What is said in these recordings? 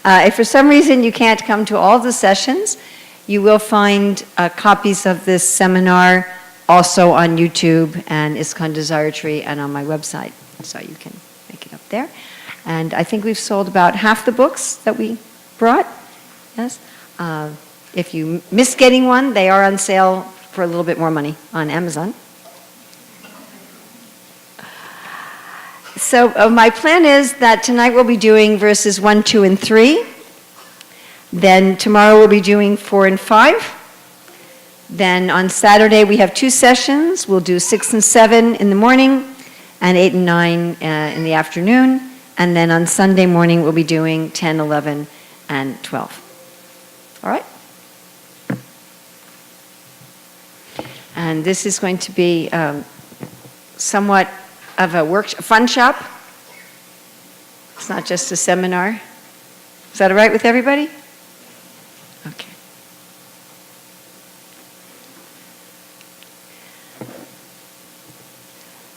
If for some reason you can't come to all the sessions, you will find copies of this seminar also on YouTube and ISKCON Desire Tree and on my website. So you can pick it up there. And I think we've sold about half the books that we brought. Yes. If you missed getting one, they are on sale for a little bit more money on Amazon. So my plan is that tonight we'll be doing verses 1, 2, and 3. Then tomorrow we'll be doing 4 and 5. Then on Saturday we have 2 sessions. We'll do 6 and 7 in the morning and 8 and 9 in the afternoon. And then on Sunday morning we'll be doing 10, 11, and 12. All right? And this is going to be somewhat of a fun shop. It's not just a seminar. Is that all right with everybody? Okay.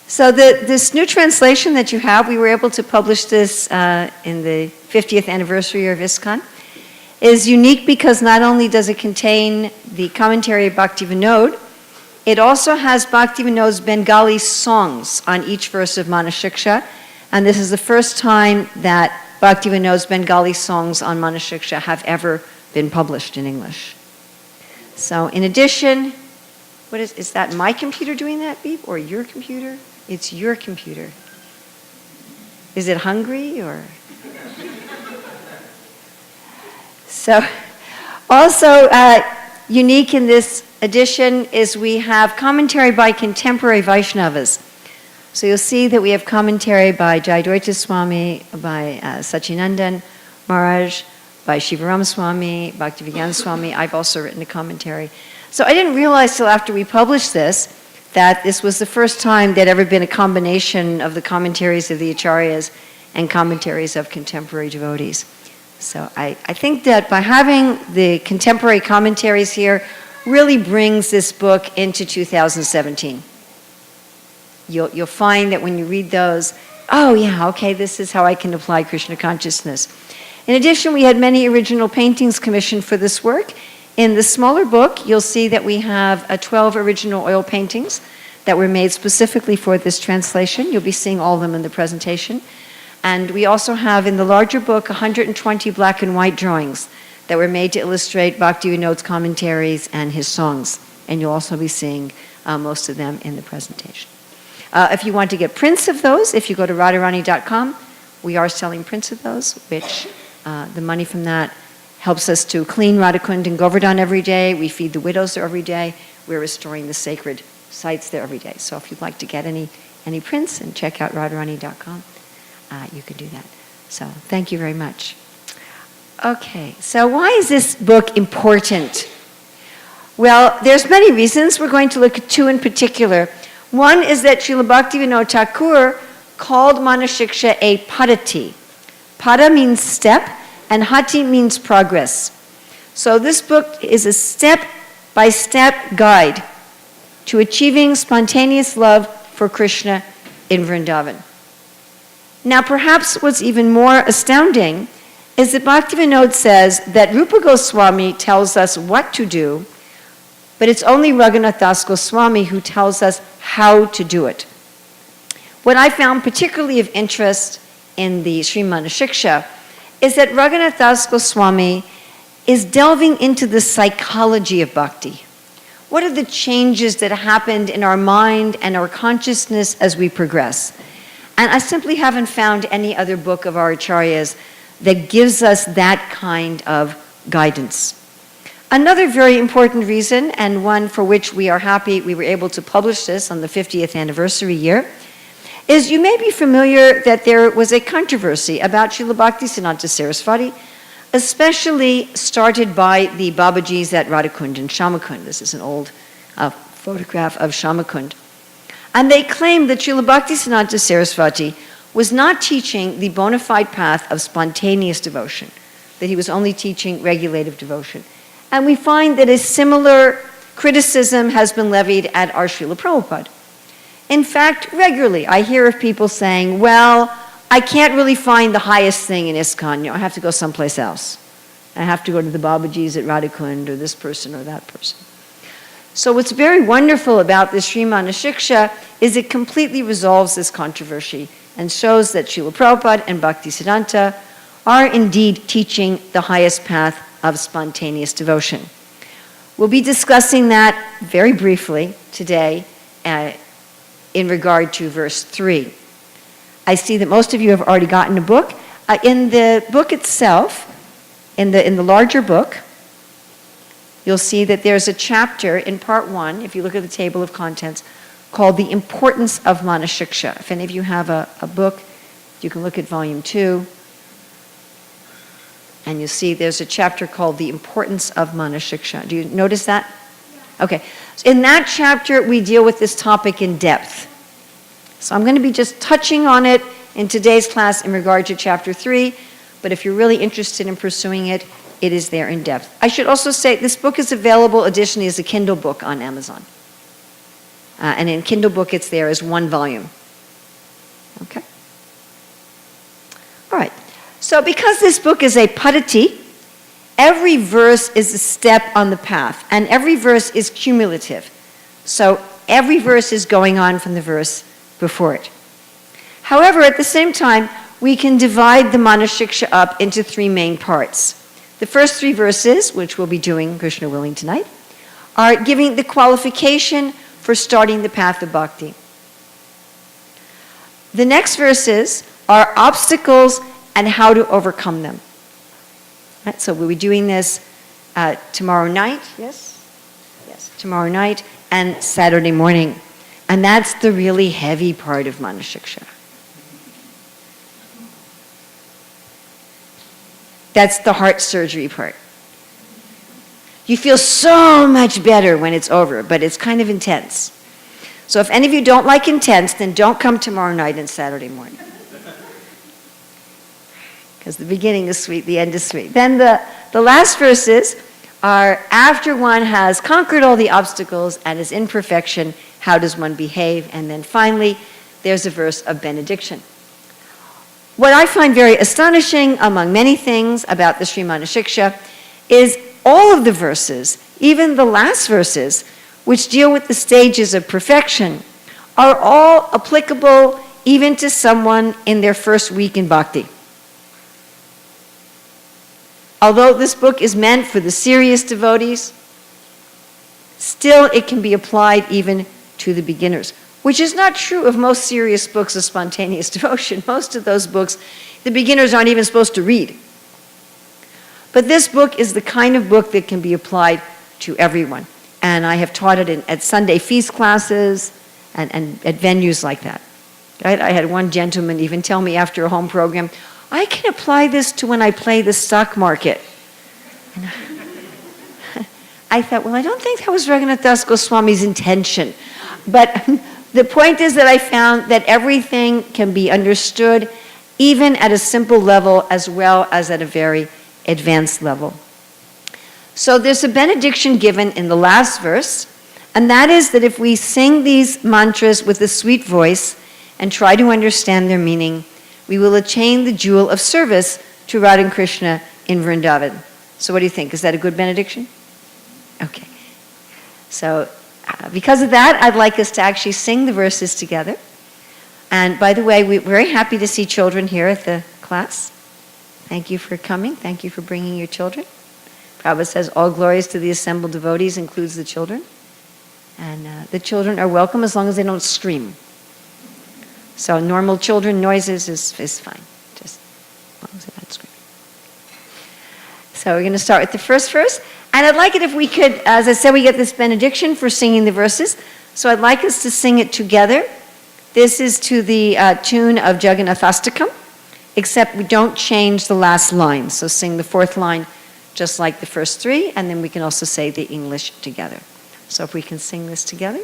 So this new translation that you have, we were able to publish this in the 50th anniversary of ISKCON, is unique because not only does it contain the commentary of Bhaktivinoda, it also has Bhaktivinoda's Bengali songs on each verse of Manah Siksa, and this is the first time that Bhaktivinoda's Bengali songs on Manah Siksa have ever been published in English. So in addition, is that my computer doing that beep or your computer? It's your computer. Is it hungry or? So also unique in this edition is we have commentary by contemporary Vaishnavas. So you'll see that we have commentary by Jayadvaita Swami, by Sachinandan Maharaj, by Shivarama Swami, Bhaktivedanta Swami. I've also written a commentary. So I didn't realize till after we published this that this was the first time there'd ever been a combination of the commentaries of the Acharyas and commentaries of contemporary devotees. So I think that by having the contemporary commentaries here really brings this book into 2017. You'll find that when you read those, oh yeah, okay, this is how I can apply Krishna consciousness. In addition, we had many original paintings commissioned for this work. In the smaller book, you'll see that we have 12 original oil paintings that were made specifically for this translation. You'll be seeing all of them in the presentation. And we also have in the larger book 120 black and white drawings that were made to illustrate Bhaktivinoda's commentaries and his songs. And you'll also be seeing most of them in the presentation. If you want to get prints of those, if you go to radharani.com, we are selling prints of those, which the money from that helps us to clean Radhakund and Govardhan every day. We feed the widows there every day. We're restoring the sacred sites there every day. So if you'd like to get any prints and check out radharani.com, you can do that. So thank you very much. Okay, so why is this book important? Well, there's many reasons. We're going to look at 2 in particular. One is that Srila Bhaktivinoda Thakur called Manah Siksa a padati. Pada means step, and hati means progress. So this book is a step-by-step guide to achieving spontaneous love for Krishna in Vrindavan. Now, perhaps what's even more astounding is that Bhaktivinoda says that Rupa Goswami tells us what to do, but it's only Raghunath Das Goswami who tells us how to do it. What I found particularly of interest in the Sri Manah Siksa is that Raghunath Das Goswami is delving into the psychology of bhakti. What are the changes that happened in our mind and our consciousness as we progress? And I simply haven't found any other book of our acharyas that gives us that kind of guidance. Another very important reason, and one for which we are happy we were able to publish this on the 50th anniversary year, is you may be familiar that there was a controversy about Srila Bhaktisiddhanta Saraswati, especially started by the Babajis at Radhakund and Shamakund. This is an old photograph of Shamakund. And they claimed that Srila Bhaktisiddhanta Saraswati was not teaching the bona fide path of spontaneous devotion, that he was only teaching regulative devotion. And we find that a similar criticism has been levied at our Srila Prabhupada. In fact, regularly I hear of people saying, well, I can't really find the highest thing in ISKCON. I have to go someplace else. I have to go to the Babajis at Radhakund or this person or that person. So what's very wonderful about this Sri Manah Siksha is it completely resolves this controversy and shows that Srila Prabhupada and Bhaktisiddhanta are indeed teaching the highest path of spontaneous devotion. We'll be discussing that very briefly today in regard to verse 3. I see that most of you have already gotten a book. In the book itself, in the larger book, you'll see that there's a chapter in part 1, if you look at the table of contents, called The Importance of Manah Siksha. If any of you have a book, you can look at volume 2. And you'll see there's a chapter called The Importance of Manah Siksha. Do you notice that? Yeah. Okay. So in that chapter, we deal with this topic in depth. So I'm going to be just touching on it in today's class in regard to chapter 3. But if you're really interested in pursuing it, it is there in depth. I should also say this book is available additionally as a Kindle book on Amazon. And in Kindle book, it's there as one volume. Okay? All right. So because this book is a padati, every verse is a step on the path, and every verse is cumulative. So every verse is going on from the verse before it. However, at the same time, we can divide the Manah Siksha up into 3 main parts. The first 3 verses, which we'll be doing, Krishna willing, tonight, are giving the qualification for starting the path of bhakti. The next verses are obstacles and how to overcome them. Right, so we'll be doing this tomorrow night, yes? Yes, tomorrow night and Saturday morning. And that's the really heavy part of Manah Siksha. That's the heart surgery part. You feel so much better when it's over, but it's kind of intense. So if any of you don't like intense, then don't come tomorrow night and Saturday morning. Because the beginning is sweet, the end is sweet. Then the last verses are after one has conquered all the obstacles and is in perfection, how does one behave? And then finally, there's a verse of benediction. What I find very astonishing, among many things about the Sri Manah Siksha, is all of the verses, even the last verses, which deal with the stages of perfection, are all applicable even to someone in their first week in bhakti. Although this book is meant for the serious devotees, still it can be applied even to the beginners, which is not true of most serious books of spontaneous devotion. Most of those books, the beginners aren't even supposed to read. But this book is the kind of book that can be applied to everyone. And I have taught it at Sunday feast classes and at venues like that. Right? I had one gentleman even tell me after a home program, I can apply this to when I play the stock market. And I thought, well, I don't think that was Raghunath Das Goswami's intention. But the point is that I found that everything can be understood even at a simple level as well as at a very advanced level. So there's a benediction given in the last verse, and that is that if we sing these mantras with a sweet voice and try to understand their meaning, we will attain the jewel of service to Radha and Krishna in Vrindavan. So what do you think? Is that a good benediction? Okay. So because of that, I'd like us to actually sing the verses together. And by the way, we're very happy to see children here at the class. Thank you for coming. Thank you for bringing your children. Prabhupada says, all glories to the assembled devotees includes the children. And the children are welcome as long as they don't scream. So normal children noises is fine, just as long as they're not screaming. So we're going to start with the first verse. And I'd like it if we could, as I said, we get this benediction for singing the verses. So I'd like us to sing it together. This is to the tune of Jagannathastakam, except we don't change the last line. So sing the 4th line just like the first 3, and then we can also say the English together. So if we can sing this together.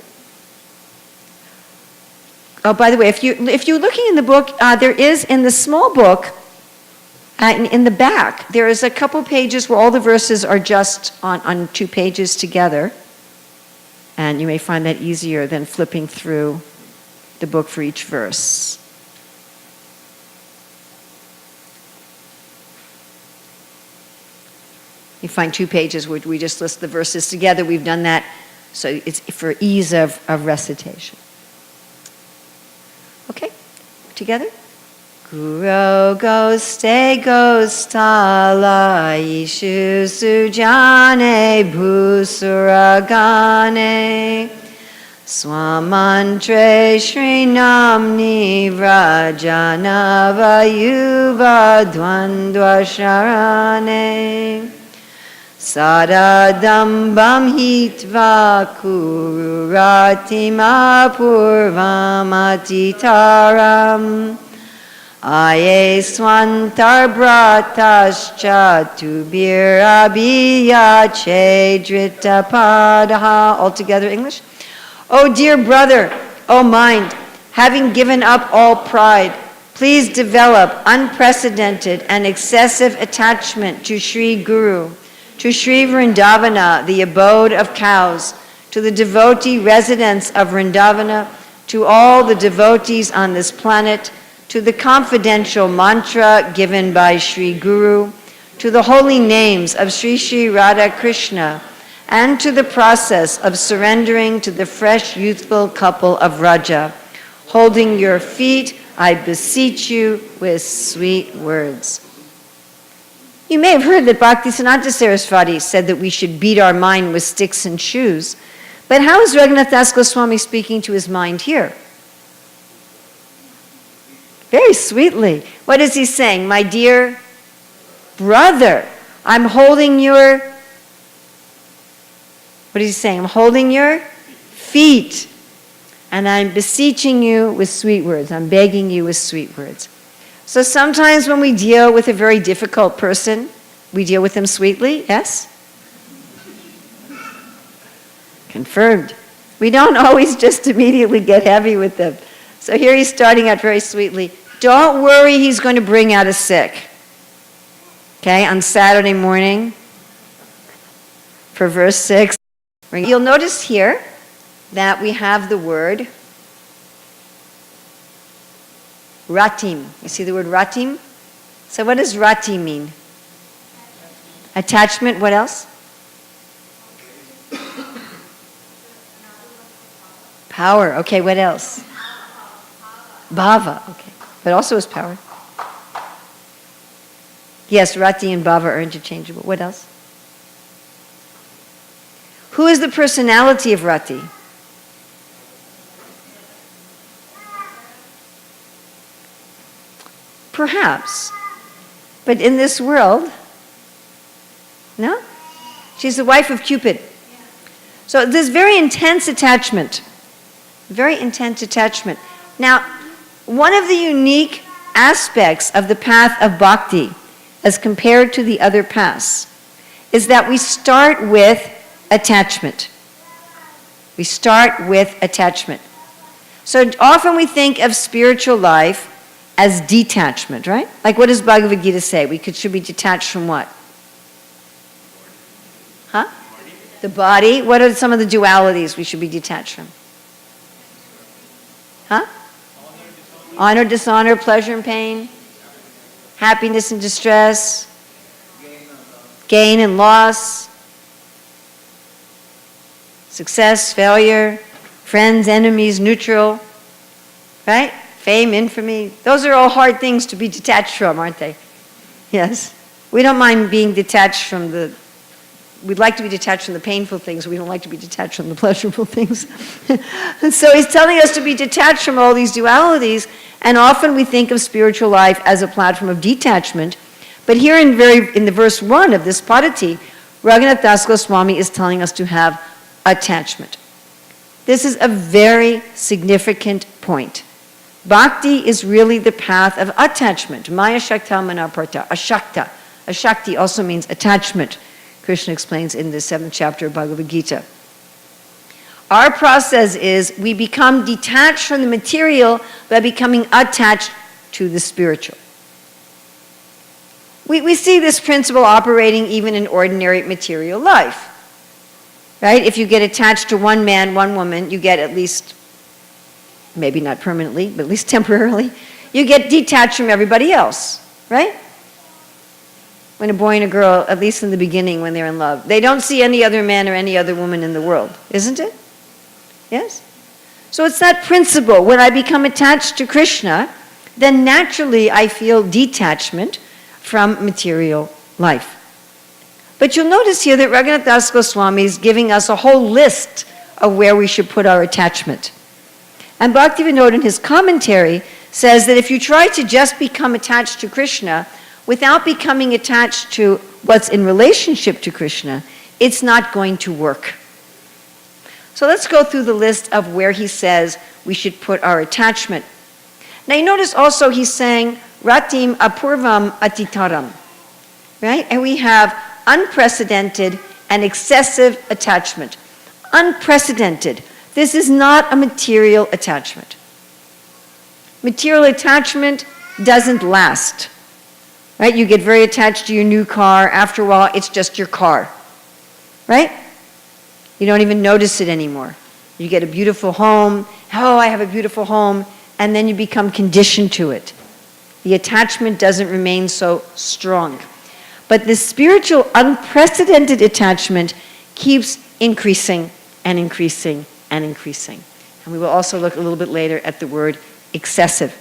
Oh, by the way, if you're looking in the book, there is in the small book, in the back, there is a couple pages where all the verses are just on 2 pages together. And you may find that easier than flipping through the book for each verse. You find 2 pages where we just list the verses together. We've done that, so it's for ease of recitation. Okay, together? Guro goste gostala ishu sujane bhusuragane swamantre shrinamni vrajanavayuva dvandva sharane sadadambam hitva kururatima purvamatitaram Aye swantar bratascha tubirabiya chedrita padaha. All together, English. Oh dear brother, oh mind, having given up all pride, please develop unprecedented and excessive attachment to Sri Guru, to Sri Vrindavana, the abode of cows, to the devotee residents of Vrindavana, to all the devotees on this planet, to the confidential mantra given by Sri Guru, to the holy names of Sri Sri Radha Krishna, and to the process of surrendering to the fresh youthful couple of Raja. Holding your feet, I beseech you with sweet words. You may have heard that Bhaktisiddhanta Saraswati said that we should beat our mind with sticks and shoes, but how is Raghunath Das Goswami speaking to his mind here? Very sweetly. What is he saying? My dear brother, I'm holding your, what is he saying? I'm holding your feet. And I'm beseeching you with sweet words. I'm begging you with sweet words. So sometimes when we deal with a very difficult person, we deal with them sweetly, yes? Confirmed. We don't always just immediately get heavy with them. So here he's starting out very sweetly. Don't worry, he's going to bring out a sick. Okay, on Saturday morning, for verse 6. You'll notice here that we have the word ratim. You see the word ratim? So what does rati mean? Attachment, what else? Power, okay, what else? Bhava, okay. But also is power. Yes, rati and bhava are interchangeable. What else? Who is the personality of rati? Perhaps. But in this world, no? She's the wife of Cupid. So there's very intense attachment. Very intense attachment. Now, one of the unique aspects of the path of bhakti, as compared to the other paths, is that we start with attachment. We start with attachment. So often we think of spiritual life as detachment, right? Like what does Bhagavad Gita say? We should be detached from what? Huh? The body. What are some of the dualities we should be detached from? Huh? Honor, dishonor, pleasure and pain, happiness and distress, gain and loss, success, failure, friends, enemies, neutral, right? Fame, infamy. Those are all hard things to be detached from, aren't they? Yes. We don't mind being detached from we'd like to be detached from the painful things. We don't like to be detached from the pleasurable things. And so he's telling us to be detached from all these dualities, and often we think of spiritual life as a platform of detachment. But here in the verse 1 of this Padati, Raghunath Das Goswami is telling us to have attachment. This is a very significant point. Bhakti is really the path of attachment. Maya Shakta Manaparta, Ashakta. Ashakti also means attachment. Krishna explains in the 7th chapter of Bhagavad Gita. Our process is we become detached from the material by becoming attached to the spiritual. We see this principle operating even in ordinary material life. Right? If you get attached to one man, one woman, you get at least, maybe not permanently, but at least temporarily, you get detached from everybody else. Right? when a boy and a girl, at least in the beginning when they're in love, they don't see any other man or any other woman in the world, isn't it? Yes? So it's that principle. When I become attached to Krishna, then naturally I feel detachment from material life. But you'll notice here that Raghunath Das Goswami is giving us a whole list of where we should put our attachment. And Bhaktivinoda in his commentary says that if you try to just become attached to Krishna without becoming attached to what's in relationship to Krishna, it's not going to work. So let's go through the list of where he says we should put our attachment. Now you notice also he's saying, Ratim apurvam atitaram, right? And we have unprecedented and excessive attachment. Unprecedented. This is not a material attachment. Material attachment doesn't last, right? You get very attached to your new car. After a while, it's just your car, right? You don't even notice it anymore. You get a beautiful home. Oh, I have a beautiful home. And then you become conditioned to it. The attachment doesn't remain so strong. But this spiritual unprecedented attachment keeps increasing and increasing and increasing. And we will also look a little bit later at the word excessive.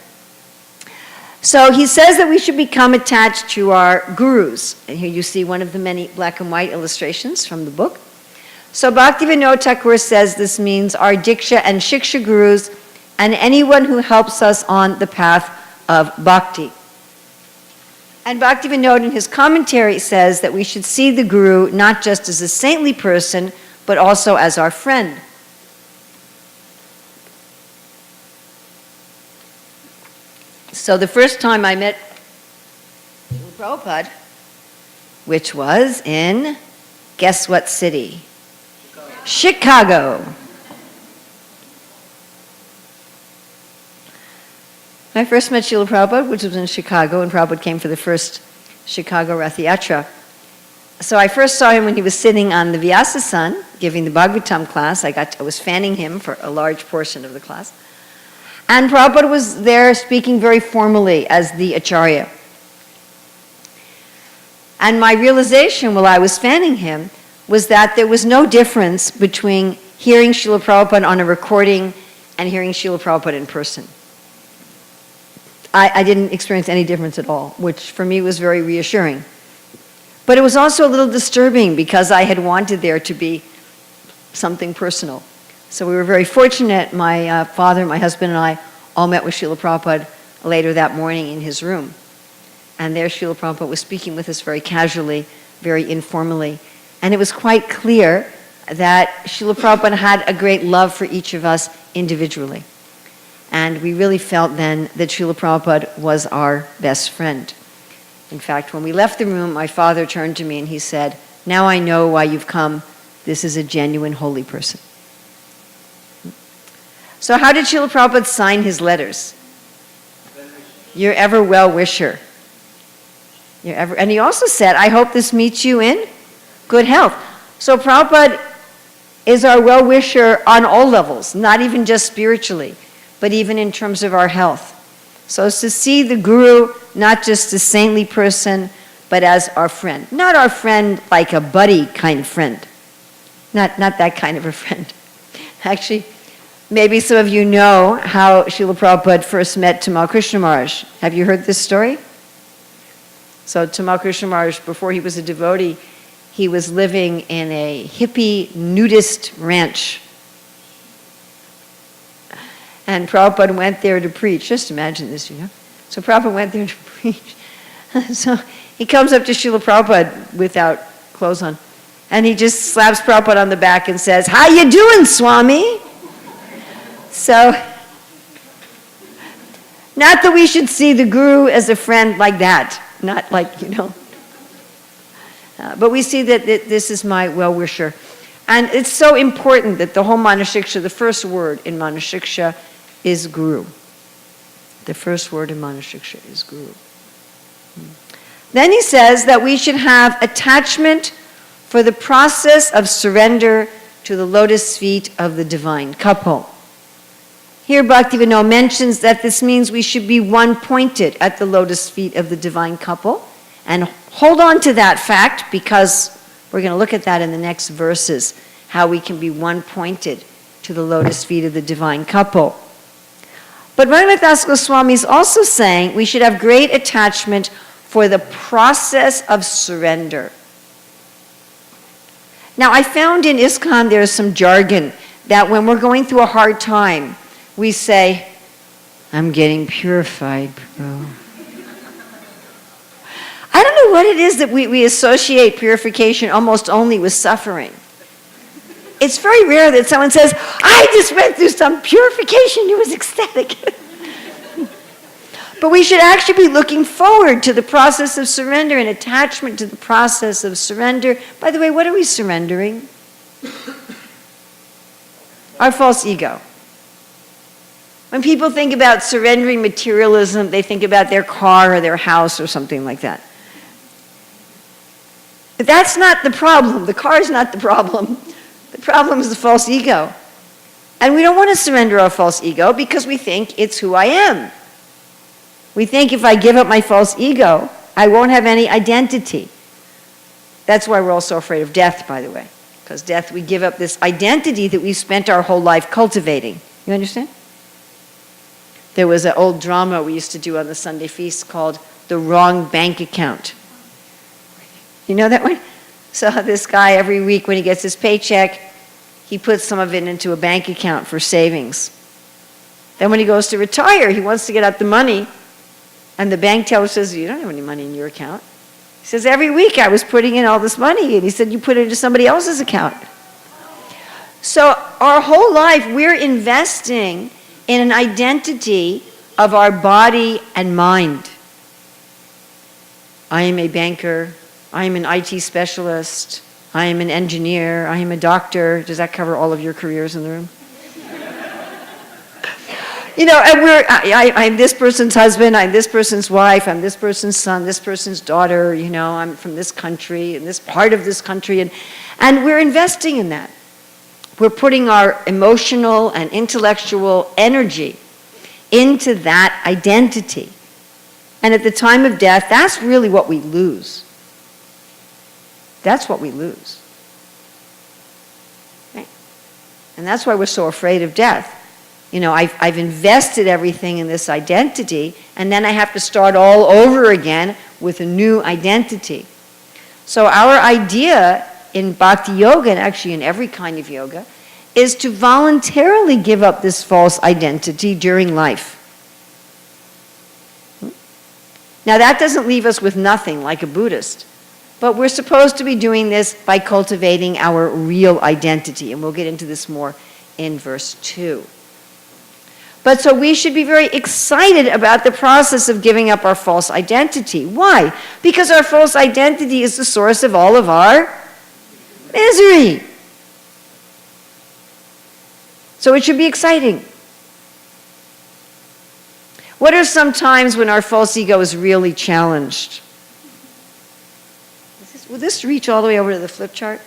So he says that we should become attached to our gurus. And here you see one of the many black and white illustrations from the book. So Bhaktivinoda Thakur says this means our Diksha and Shiksha gurus and anyone who helps us on the path of bhakti. And Bhaktivinoda in his commentary says that we should see the guru not just as a saintly person, but also as our friend. So the first time I met Prabhupada, which was in, guess what city? Chicago. I first met Srila Prabhupada, which was in Chicago, and Prabhupada came for the first Chicago Rath Yatra. So I first saw him when he was sitting on the Vyasasan, giving the Bhagavatam class. I was fanning him for a large portion of the class. And Prabhupada was there speaking very formally as the Acharya. And my realization while I was fanning him was that there was no difference between hearing Srila Prabhupada on a recording and hearing Srila Prabhupada in person. I didn't experience any difference at all, which for me was very reassuring. But it was also a little disturbing because I had wanted there to be something personal. So we were very fortunate. My father, my husband, and I all met with Srila Prabhupada later that morning in his room. And there Srila Prabhupada was speaking with us very casually, very informally. And it was quite clear that Srila Prabhupada had a great love for each of us individually. And we really felt then that Srila Prabhupada was our best friend. In fact, when we left the room, my father turned to me and he said, "Now I know why you've come. This is a genuine holy person." So how did Srila Prabhupada sign his letters? Your ever well-wisher. And he also said, "I hope this meets you in good health." So Prabhupada is our well-wisher on all levels, not even just spiritually, but even in terms of our health. So it's to see the guru not just a saintly person, but as our friend. Not our friend like a buddy kind of friend. Not that kind of a friend. Actually, maybe some of you know how Srila Prabhupada first met Tamal Krishna Maharaj. Have you heard this story? So Tamal Krishna Maharaj, before he was a devotee, he was living in a hippie nudist ranch. And Prabhupada went there to preach. Just imagine this, you know. So Prabhupada went there to preach. So he comes up to Srila Prabhupada without clothes on. And he just slaps Prabhupada on the back and says, "How you doing, Swami?" So, not that we should see the guru as a friend like that. Not like, you know. But we see that this is my well-wisher. And it's so important that the whole Manah Siksa, the first word in Manah Siksa is guru. The first word in Manah Siksa is guru. Then he says that we should have attachment for the process of surrender to the lotus feet of the divine couple. Here Bhaktivinoda mentions that this means we should be one-pointed at the lotus feet of the divine couple, And hold on to that fact, because we're going to look at that in the next verses, how we can be one-pointed to the lotus feet of the divine couple. But Bhaktivedanta Goswami is also saying we should have great attachment for the process of surrender. Now, I found in ISKCON there's some jargon that when we're going through a hard time, we say, I'm getting purified, bro. I don't know what it is that we associate purification almost only with suffering. It's very rare that someone says, I just went through some purification, it was ecstatic. But we should actually be looking forward to the process of surrender and attachment to the process of surrender. By the way, what are we surrendering? Our false ego. When people think about surrendering materialism, they think about their car or their house or something like that. But that's not the problem. The car is not the problem. The problem is the false ego. And we don't want to surrender our false ego because we think it's who I am. We think if I give up my false ego, I won't have any identity. That's why we're all so afraid of death, by the way. Because death, we give up this identity that we've spent our whole life cultivating. You understand? There was an old drama we used to do on the Sunday feast called The Wrong Bank Account. You know that one? So this guy, every week when he gets his paycheck, he puts some of it into a bank account for savings. Then when he goes to retire, he wants to get out the money, and the bank teller says, you don't have any money in your account. He says, every week I was putting in all this money, and he said, you put it into somebody else's account. So our whole life, we're investing in an identity of our body and mind. I am a banker. I am an IT specialist. I am an engineer. I am a doctor. Does that cover all of your careers in the room? You know, and I'm this person's husband, I'm this person's wife, I'm this person's son, this person's daughter, you know, I'm from this country, and this part of this country, and we're investing in that. We're putting our emotional and intellectual energy into that identity. And at the time of death, that's really what we lose. That's what we lose. Okay? And that's why we're so afraid of death. You know, I've invested everything in this identity, and then I have to start all over again with a new identity. So our idea in bhakti yoga, and actually in every kind of yoga, is to voluntarily give up this false identity during life. Now that doesn't leave us with nothing like a Buddhist, but we're supposed to be doing this by cultivating our real identity, and we'll get into this more in verse 2. But so we should be very excited about the process of giving up our false identity. Why? Because our false identity is the source of all of our misery. So it should be exciting. What are some times when our false ego is really challenged? Will this reach all the way over to the flip chart?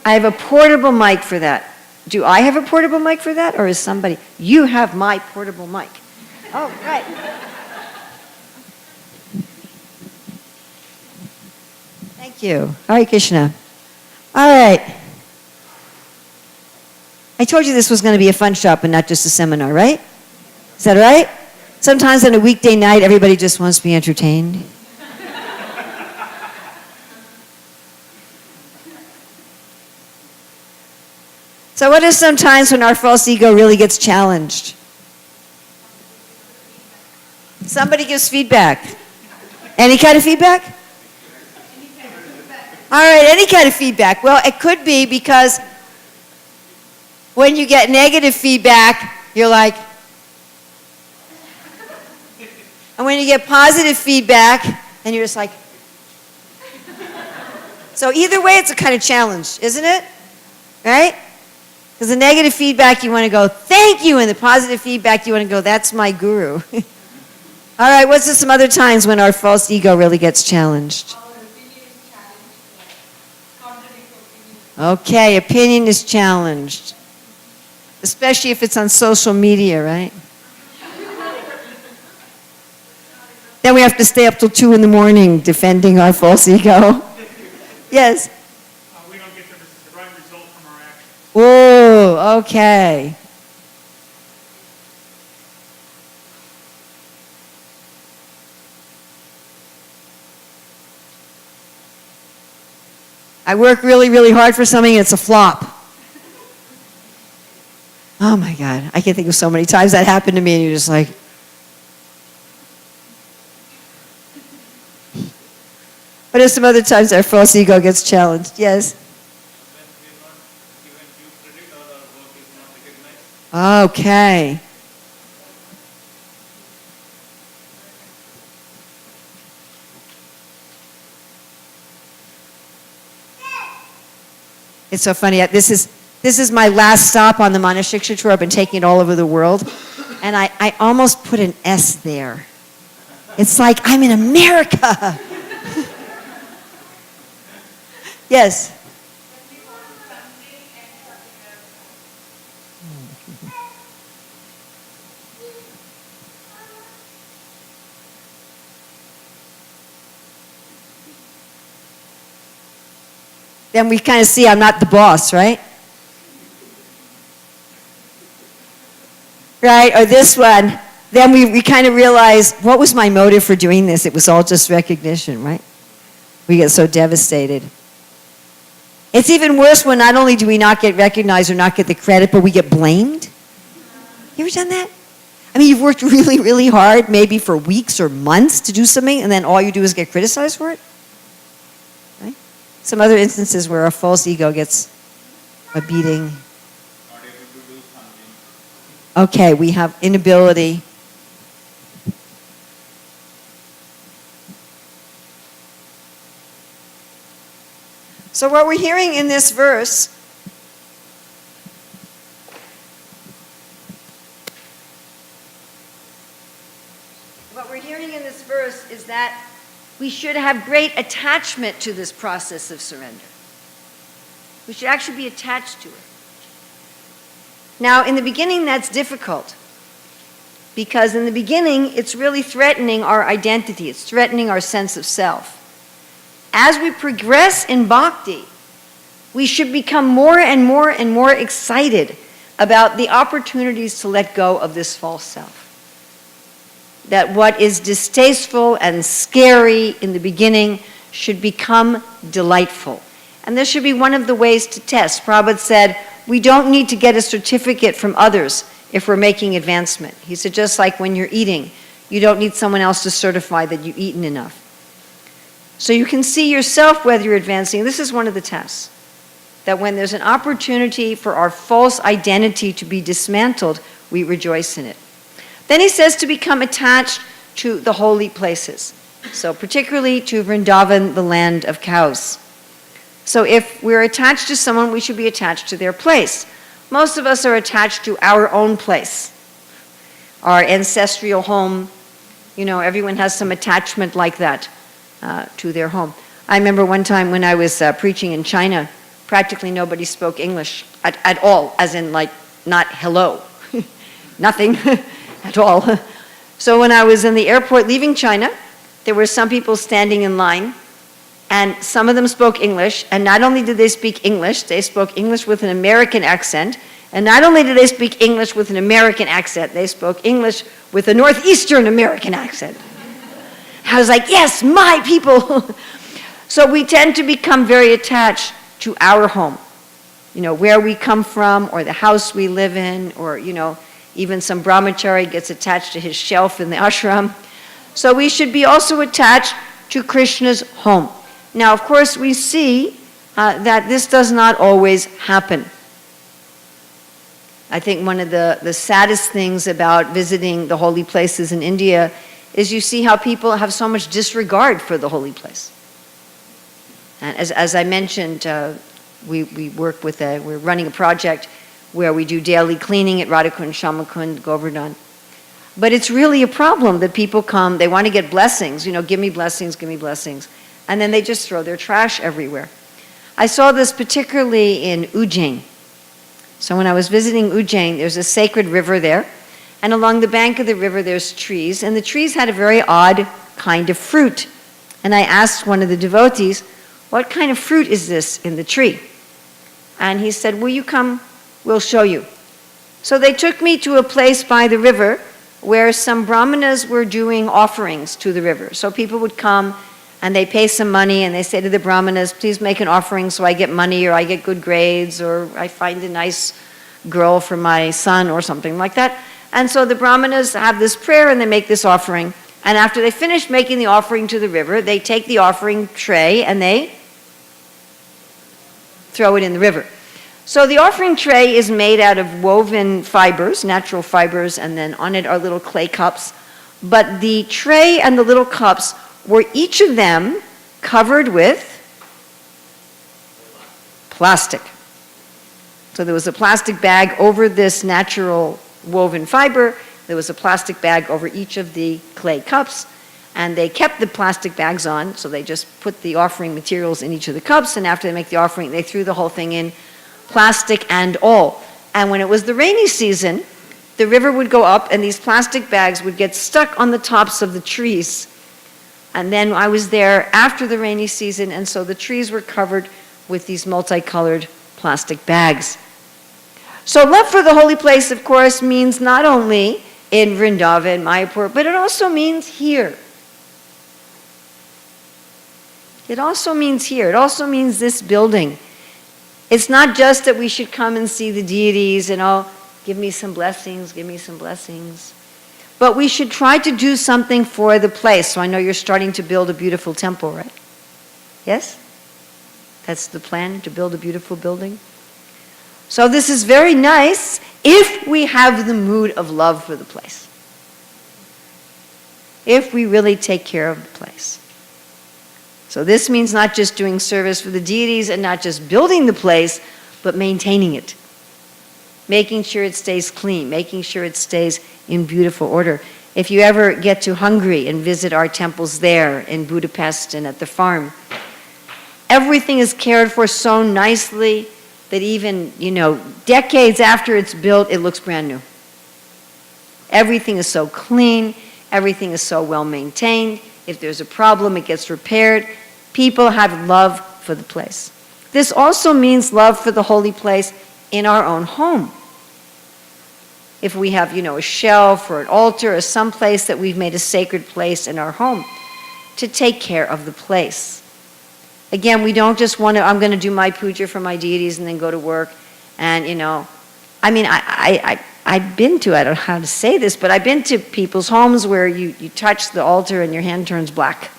I have a portable mic for that. Do I have a portable mic for that, or is somebody? You have my portable mic. Oh, right. Thank you. Hare Krishna. All right. I told you this was going to be a fun shop and not just a seminar, right? Is that right? Sometimes on a weekday night, everybody just wants to be entertained. So what are some times when our false ego really gets challenged? Somebody gives feedback. Any kind of feedback? All right, any kind of feedback. Well, it could be because when you get negative feedback, you're like, and when you get positive feedback, and you're just like, so either way, it's a kind of challenge, isn't it? Right? Because the negative feedback, you want to go, thank you, and the positive feedback, you want to go, that's my guru. All right, what's some other times when our false ego really gets challenged? Okay, opinion is challenged. Especially if it's on social media, right? Then we have to stay up till 2 in the morning defending our false ego. Yes? We don't get the right result from our actions. Whoa, okay. I work really, really hard for something and it's a flop. Oh my God, I can think of so many times that happened to me and you're just like, but there's some other times our false ego gets challenged. Yes? Okay. It's so funny. This is my last stop on the Manah Siksa tour. I've been taking it all over the world. And I almost put an S there. It's like I'm in America. Yes. Then we kind of see I'm not the boss, right? Right? Or this one. Then we kind of realize, what was my motive for doing this? It was all just recognition, right? We get so devastated. It's even worse when not only do we not get recognized or not get the credit, but we get blamed. You ever done that? I mean, you've worked really, really hard, maybe for weeks or months to do something, and then all you do is get criticized for it? Right? Some other instances where a false ego gets a beating. Okay, we have inability. So what we're hearing in this verse is that we should have great attachment to this process of surrender. We should actually be attached to it. Now, in the beginning, that's difficult. Because in the beginning, it's really threatening our identity. It's threatening our sense of self. As we progress in bhakti, we should become more and more and more excited about the opportunities to let go of this false self. That what is distasteful and scary in the beginning should become delightful. And this should be one of the ways to test. Prabhupada said, we don't need to get a certificate from others if we're making advancement. He said, just like when you're eating, you don't need someone else to certify that you've eaten enough. So you can see yourself whether you're advancing. This is one of the tests. That when there's an opportunity for our false identity to be dismantled, we rejoice in it. Then he says to become attached to the holy places. So particularly to Vrindavan, the land of cows. So if we're attached to someone, we should be attached to their place. Most of us are attached to our own place, our ancestral home. You know, everyone has some attachment like that to their home. I remember one time when I was preaching in China, practically nobody spoke English at all, as in like not hello, nothing at all. So when I was in the airport leaving China, there were some people standing in line, and some of them spoke English, and not only did they speak English, they spoke English with an American accent, and not only did they speak English with an American accent, they spoke English with a Northeastern American accent. I was like, yes, my people. So we tend to become very attached to our home, you know, where we come from, or the house we live in, or, you know, even some brahmachari gets attached to his shelf in the ashram. So we should be also attached to Krishna's home. Now, of course, we see that this does not always happen. I think one of the saddest things about visiting the holy places in India is you see how people have so much disregard for the holy place. And as I mentioned, we work with we're running a project where we do daily cleaning at Radhakund, Shamakund, Govardhan. But it's really a problem that people come, they want to get blessings, you know, give me blessings, and then they just throw their trash everywhere. I saw this particularly in Ujjain. So when I was visiting Ujjain, there's a sacred river there, and along the bank of the river there's trees, and the trees had a very odd kind of fruit. And I asked one of the devotees, what kind of fruit is this in the tree? And he said, will you come? We'll show you. So they took me to a place by the river where some brahmanas were doing offerings to the river. So people would come and they pay some money and they say to the brahmanas, please make an offering so I get money or I get good grades or I find a nice girl for my son or something like that. And so the brahmanas have this prayer and they make this offering. And after they finish making the offering to the river, they take the offering tray and they throw it in the river. So the offering tray is made out of woven fibers, natural fibers, and then on it are little clay cups. But the tray and the little cups were each of them covered with plastic. So there was a plastic bag over this natural woven fiber. There was a plastic bag over each of the clay cups. And they kept the plastic bags on, so they just put the offering materials in each of the cups, and after they make the offering, they threw the whole thing in, plastic and all. And when it was the rainy season, the river would go up and these plastic bags would get stuck on the tops of the trees. And then I was there after the rainy season, and so the trees were covered with these multicolored plastic bags. So love for the holy place, of course, means not only in Vrindavan, Mayapur, but it also means here. It also means here. It also means this building. It's not just that we should come and see the deities and, oh, give me some blessings, give me some blessings. But we should try to do something for the place. So I know you're starting to build a beautiful temple, right? Yes? That's the plan, to build a beautiful building? So this is very nice if we have the mood of love for the place. If we really take care of the place. So this means not just doing service for the deities and not just building the place, but maintaining it. Making sure it stays clean, making sure it stays in beautiful order. If you ever get to Hungary and visit our temples there in Budapest and at the farm, everything is cared for so nicely that even, decades after it's built, it looks brand new. Everything is so clean, everything is so well maintained. If there's a problem, it gets repaired. People have love for the place. This also means love for the holy place in our own home. If we have, a shelf or an altar or some place that we've made a sacred place in our home, to take care of the place. Again, we don't just want to, I'm going to do my puja for my deities and then go to work and, I've been to, I don't know how to say this, but I've been to people's homes where you touch the altar and your hand turns black.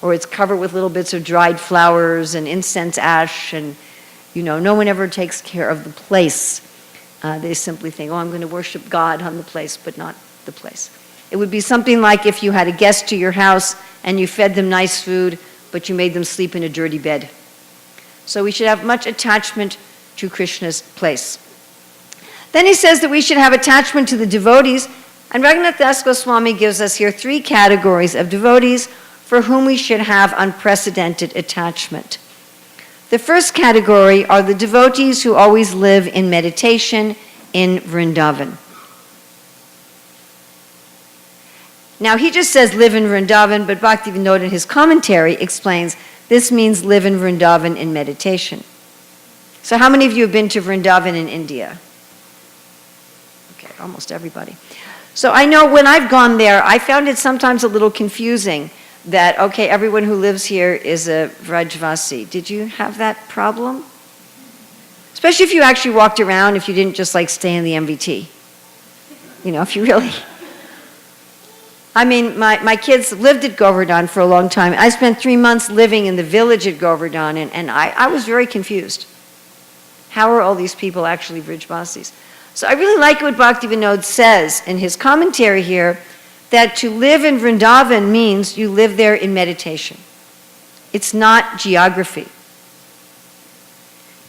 Or it's covered with little bits of dried flowers and incense ash, and no one ever takes care of the place. They simply think, oh, I'm going to worship God on the place, but not the place. It would be something like if you had a guest to your house and you fed them nice food, but you made them sleep in a dirty bed. So we should have much attachment to Krishna's place. Then he says that we should have attachment to the devotees, and Raghunath Das Goswami gives us here 3 categories of devotees for whom we should have unprecedented attachment. The first category are the devotees who always live in meditation in Vrindavan. Now he just says live in Vrindavan, but Bhaktivinoda in his commentary explains this means live in Vrindavan in meditation. So how many of you have been to Vrindavan in India? Okay, almost everybody. So I know when I've gone there, I found it sometimes a little confusing that, okay, everyone who lives here is a Vrajvasi. Did you have that problem? Especially if you actually walked around, if you didn't just stay in the MVT. If you really... my kids lived at Govardhan for a long time. I spent 3 months living in the village at Govardhan, and I was very confused. How are all these people actually Vrajvasis? So I really like what Bhaktivinoda says in his commentary here, that to live in Vrindavan means you live there in meditation. It's not geography.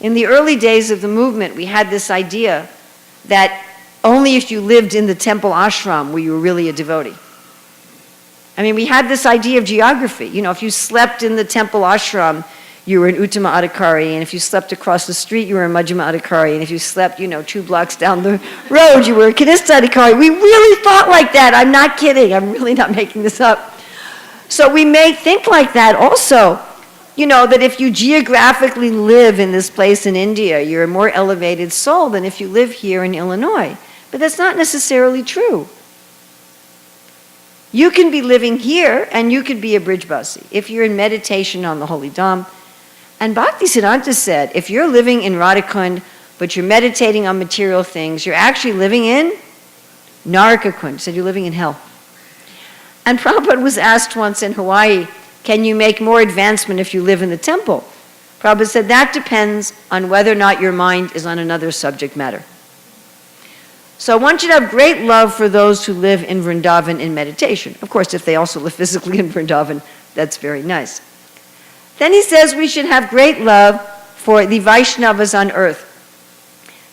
In the early days of the movement, we had this idea that only if you lived in the temple ashram were you really a devotee. We had this idea of geography. If you slept in the temple ashram, you were an Uttama Adhikari, and if you slept across the street, you were a Majjhima Adhikari, and if you slept, 2 blocks down the road, you were a Kanista Adhikari. We really thought like that. I'm not kidding. I'm really not making this up. So we may think like that also, that if you geographically live in this place in India, you're a more elevated soul than if you live here in Illinois. But that's not necessarily true. You can be living here, and you could be a Brijbasi if you're in meditation on the Holy Dham. And Bhaktisiddhanta said, if you're living in Radhakund, but you're meditating on material things, you're actually living in Narakakund. He said you're living in hell. And Prabhupada was asked once in Hawaii, can you make more advancement if you live in the temple? Prabhupada said that depends on whether or not your mind is on another subject matter. So one should have great love for those who live in Vrindavan in meditation. Of course, if they also live physically in Vrindavan, that's very nice. Then he says we should have great love for the Vaishnavas on earth.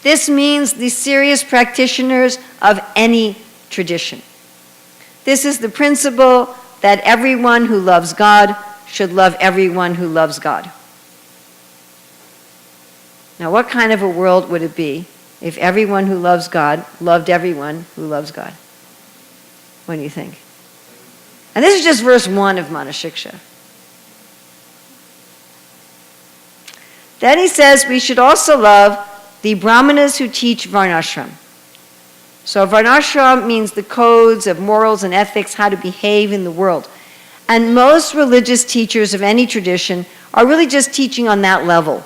This means the serious practitioners of any tradition. This is the principle that everyone who loves God should love everyone who loves God. Now, what kind of a world would it be if everyone who loves God loved everyone who loves God? What do you think? And this is just verse 1 of Manah Siksa. Then he says we should also love the Brahmanas who teach Varnashram. So Varnashram means the codes of morals and ethics, how to behave in the world. And most religious teachers of any tradition are really just teaching on that level.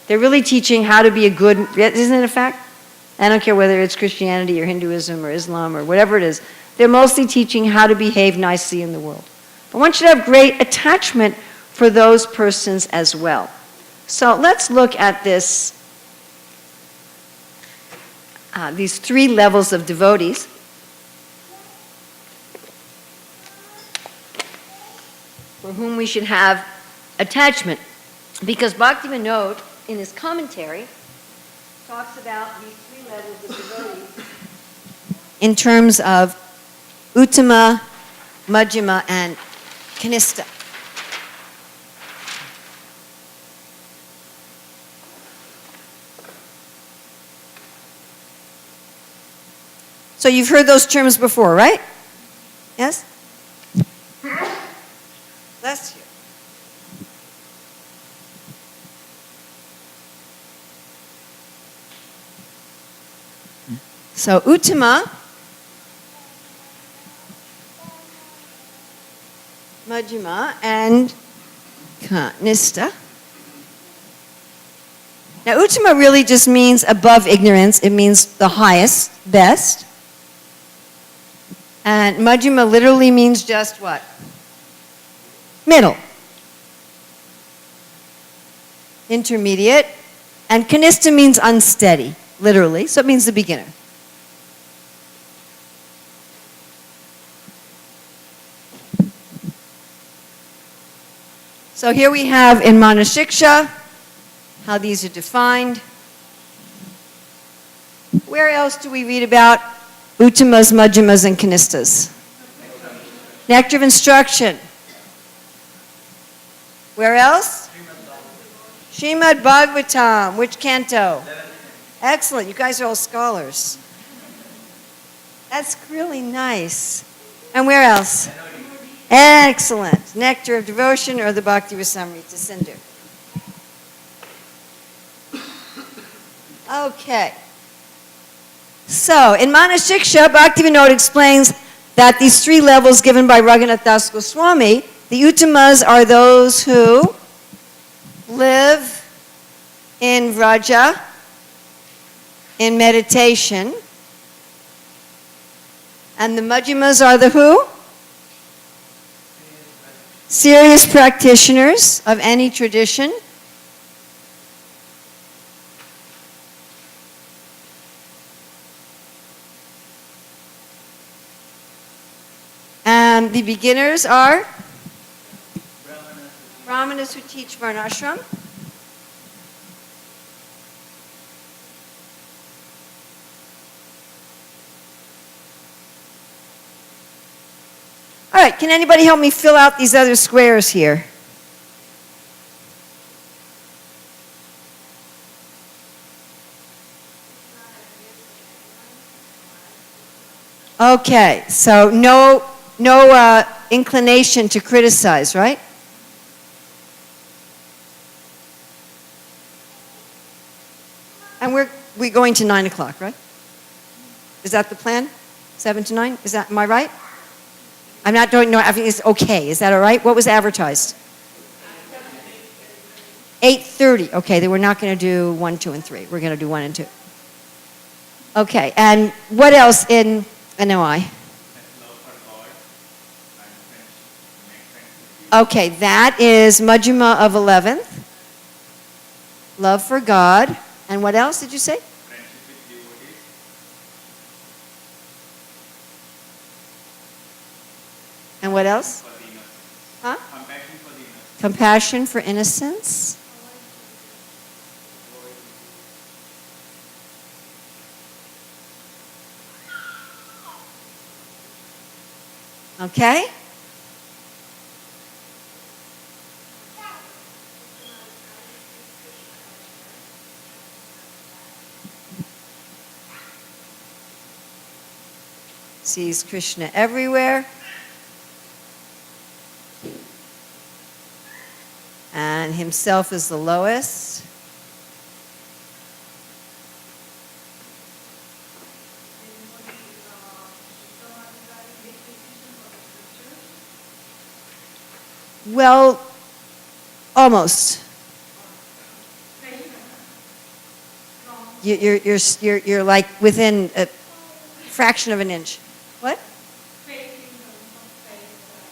They're really teaching how to be a good, isn't it a fact? I don't care whether it's Christianity or Hinduism or Islam or whatever it is. They're mostly teaching how to behave nicely in the world. But one should have great attachment for those persons as well. So let's look at this, these 3 levels of devotees. For whom we should have attachment. Because Bhaktivinoda, in his commentary, talks about these 3 levels of devotees in terms of Uttama, Majjhima, and Kanista. So you've heard those terms before, right? Yes? Bless you. So Uttama, Majjhima, and Kanista. Now Uttama really just means above ignorance. It means the highest, best. And Majjhima literally means just what? Middle. Intermediate. And Kanista means unsteady, literally. So it means the beginner. So here we have in Manah Siksa how these are defined. Where else do we read about Uttamas, Majjhimas, and Kanistas? Nectar of Instruction. Where else? Srimad Bhagavatam. Which canto? Excellent. You guys are all scholars. That's really nice. And where else? Excellent. Nectar of Devotion or the Bhakti Rasamrita Sindhu. Okay. So, in Manah Siksa, Bhaktivinoda explains that these 3 levels given by Raghunath Das Goswami, the Uttamas are those who live in Vraja, in meditation, and the Majjhimas are the who? Serious practitioners of any tradition. And the beginners are Brahmanas who teach Varnashram. All right, can anybody help me fill out these other squares here? Okay, so no inclination to criticize, right? And we're going to 9 o'clock, right? Is that the plan? 7 to 9? Am I right? I'm not doing, no, I think it's okay. Is that all right? What was advertised? 8:30. Okay, then we're not going to do 1, 2, and 3. We're going to do 1 and 2. Okay, and what else in NOI? Okay, that is Majjhima of 11th. Love for God. And what else did you say? And what else? Huh? Compassion for innocence. Okay? Sees Krishna everywhere. And himself is the lowest. Well, almost. You're like within a fraction of an inch. What?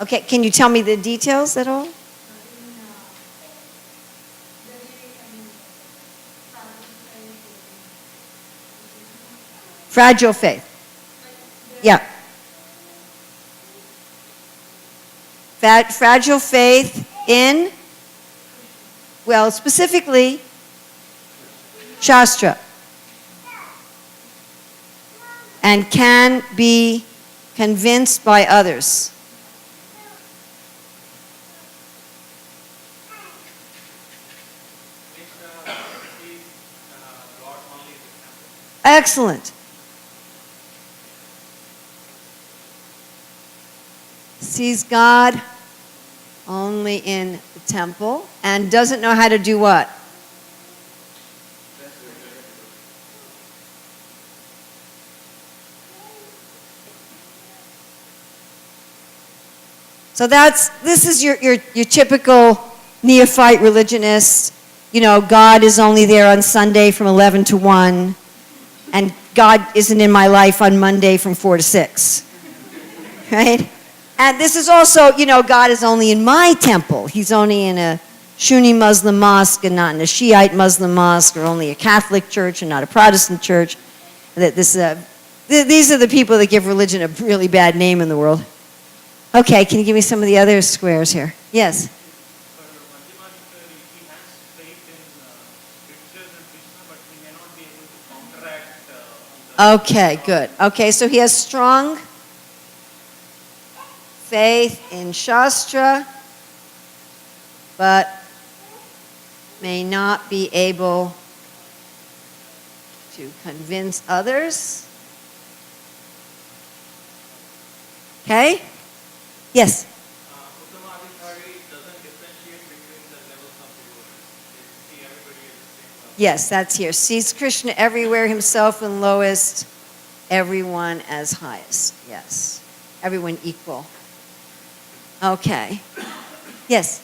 Okay, can you tell me the details at all? Fragile faith. Yeah. Fragile faith in, well, specifically, Shastra. And can be convinced by others. Excellent. Sees God only in the temple and doesn't know how to do what? So this is your typical neophyte religionist. You know, God is only there on Sunday from 11 to 1, and God isn't in my life on Monday from 4 to 6. Right? And this is also, you know, God is only in my temple. He's only in a Sunni Muslim mosque and not in a Shiite Muslim mosque, or only a Catholic church and not a Protestant church. These are the people that give religion a really bad name in the world. Okay, can you give me some of the other squares here? Yes. Okay, good. Okay, so he has strong faith in Shastra, but may not be able to convince others. Okay? Yes? Yes, that's here. Sees Krishna everywhere, himself in lowest, everyone as highest. Yes. Everyone equal. Okay. Yes?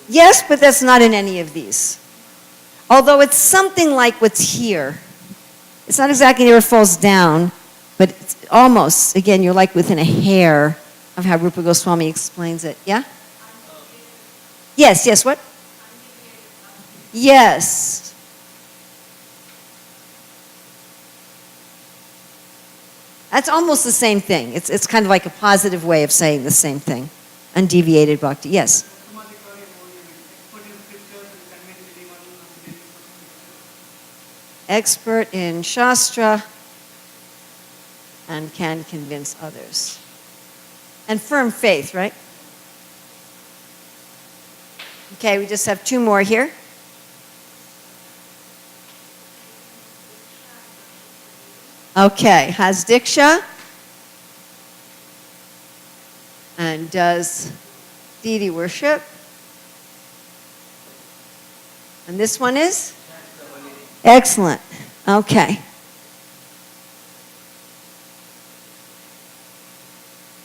Yes, but that's not in any of these. Although it's something like what's here. It's not exactly never falls down, but it's almost, again, you're like within a hair of how Rupa Goswami explains it. Yeah? Yes, yes, what? Yes. That's almost the same thing. It's kind of like a positive way of saying the same thing. Undeviated bhakti. Yes. Expert in Shastra and can convince others. And firm faith, right? Okay, we just have two more here. Okay, has Diksha and does deity worship. And this one is? Excellent. Okay.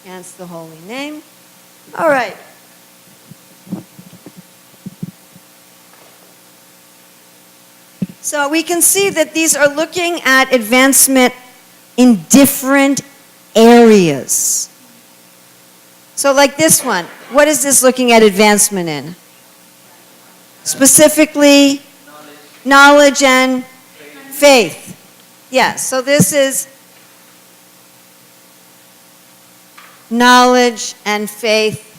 Chants the holy name. All right. So we can see that these are looking at advancement in different areas. So like this one, what is this looking at advancement in? Specifically, knowledge and faith. Yes, so this is knowledge and faith